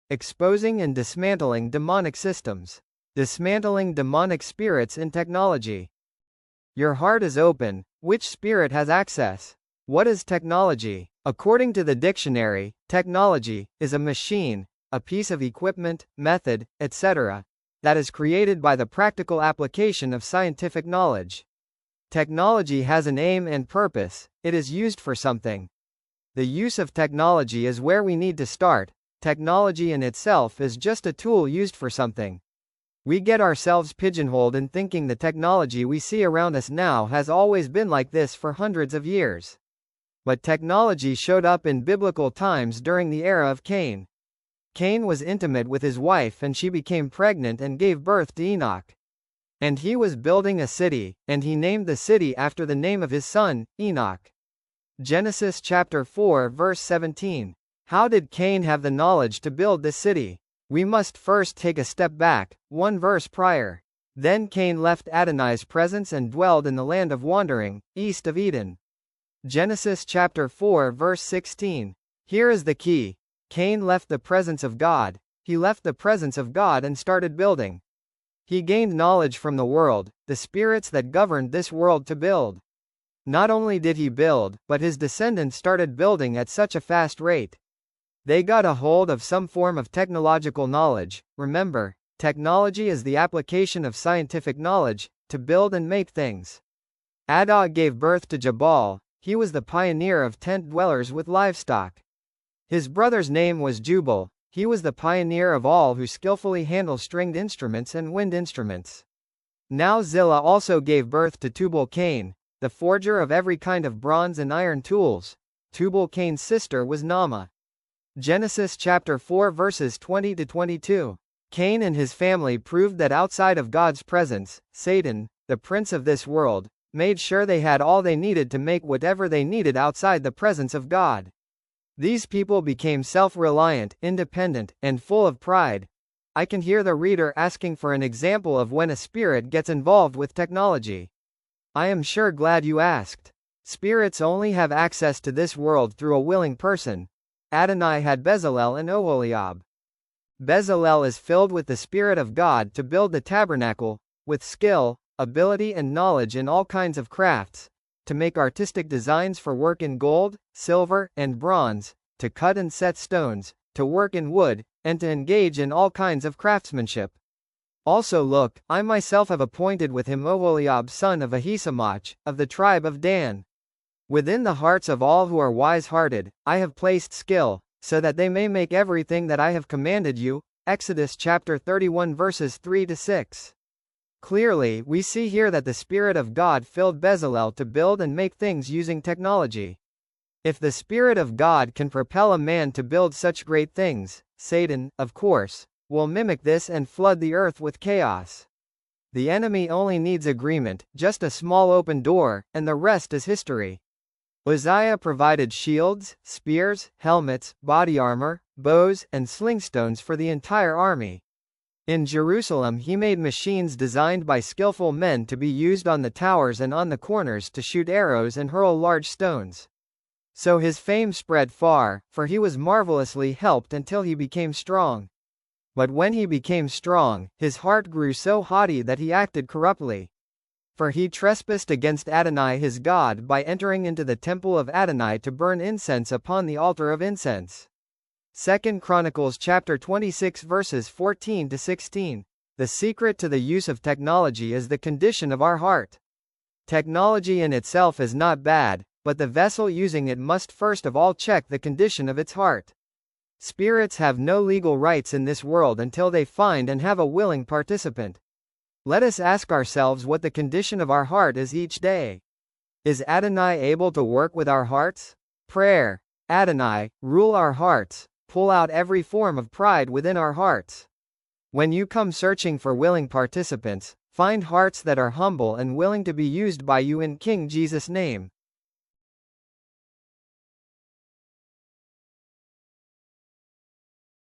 exposing and dismantling demonic systems. Dismantling demonic spirits in technology. Your heart is open. Which spirit has access? What is technology? According to the dictionary, technology is a machine, a piece of equipment, method, etc., that is created by the practical application of scientific knowledge. Technology has an aim and purpose, it is used for something. The use of technology is where we need to start. Technology in itself is just a tool used for something. We get ourselves pigeonholed in thinking the technology we see around us now has always been like this for hundreds of years. But technology showed up in biblical times during the era of Cain. Cain was intimate with his wife and she became pregnant and gave birth to Enoch. And he was building a city, and he named the city after the name of his son, Enoch. Genesis chapter 4 verse 17. How did Cain have the knowledge to build this city? We must first take a step back, one verse prior. Then Cain left Adonai's presence and dwelled in the land of wandering, east of Eden. Genesis chapter 4 verse 16. Here is the key. Cain left the presence of God. He left the presence of God and started building. He gained knowledge from the world, the spirits that governed this world to build. Not only did he build, but his descendants started building at such a fast rate. They got a hold of some form of technological knowledge. Remember, technology is the application of scientific knowledge to build and make things. Adam gave birth to Jabal. He was the pioneer of tent dwellers with livestock. His brother's name was Jubal. He was the pioneer of all who skillfully handle stringed instruments and wind instruments. Now Zillah also gave birth to Tubal-Cain, the forger of every kind of bronze and iron tools. Tubal-Cain's sister was Naamah. Genesis chapter 4 verses 20 to 22. Cain and his family proved that outside of God's presence, Satan, the prince of this world, made sure they had all they needed to make whatever they needed outside the presence of God. These people became self-reliant, independent, and full of pride. I can hear the reader asking for an example of when a spirit gets involved with technology. I am sure glad you asked. Spirits only have access to this world through a willing person. Adonai had Bezalel and Oholiab. Bezalel is filled with the Spirit of God to build the tabernacle, with skill, ability and knowledge in all kinds of crafts, to make artistic designs for work in gold, silver, and bronze, to cut and set stones, to work in wood, and to engage in all kinds of craftsmanship. Also look, I myself have appointed with him Oholiab son of Ahisamach, of the tribe of Dan. Within the hearts of all who are wise-hearted, I have placed skill, so that they may make everything that I have commanded you. Exodus chapter 31 verses 3 to 6. Clearly, we see here that the Spirit of God filled Bezalel to build and make things using technology. If the Spirit of God can propel a man to build such great things, Satan, of course, will mimic this and flood the earth with chaos. The enemy only needs agreement, just a small open door, and the rest is history. Uzziah provided shields, spears, helmets, body armor, bows, and slingstones for the entire army. In Jerusalem he made machines designed by skillful men to be used on the towers and on the corners to shoot arrows and hurl large stones. So his fame spread far, for he was marvelously helped until he became strong. But when he became strong, his heart grew so haughty that he acted corruptly. For he trespassed against Adonai his God by entering into the temple of Adonai to burn incense upon the altar of incense. 2 Chronicles chapter 26 verses 14 to 16. The secret to the use of technology is the condition of our heart. Technology in itself is not bad, but the vessel using it must first of all check the condition of its heart. Spirits have no legal rights in this world until they find and have a willing participant. Let us ask ourselves what the condition of our heart is each day. Is Adonai able to work with our hearts? Prayer. Adonai, rule our hearts, pull out every form of pride within our hearts. When you come searching for willing participants, find hearts that are humble and willing to be used by you in King Jesus' name.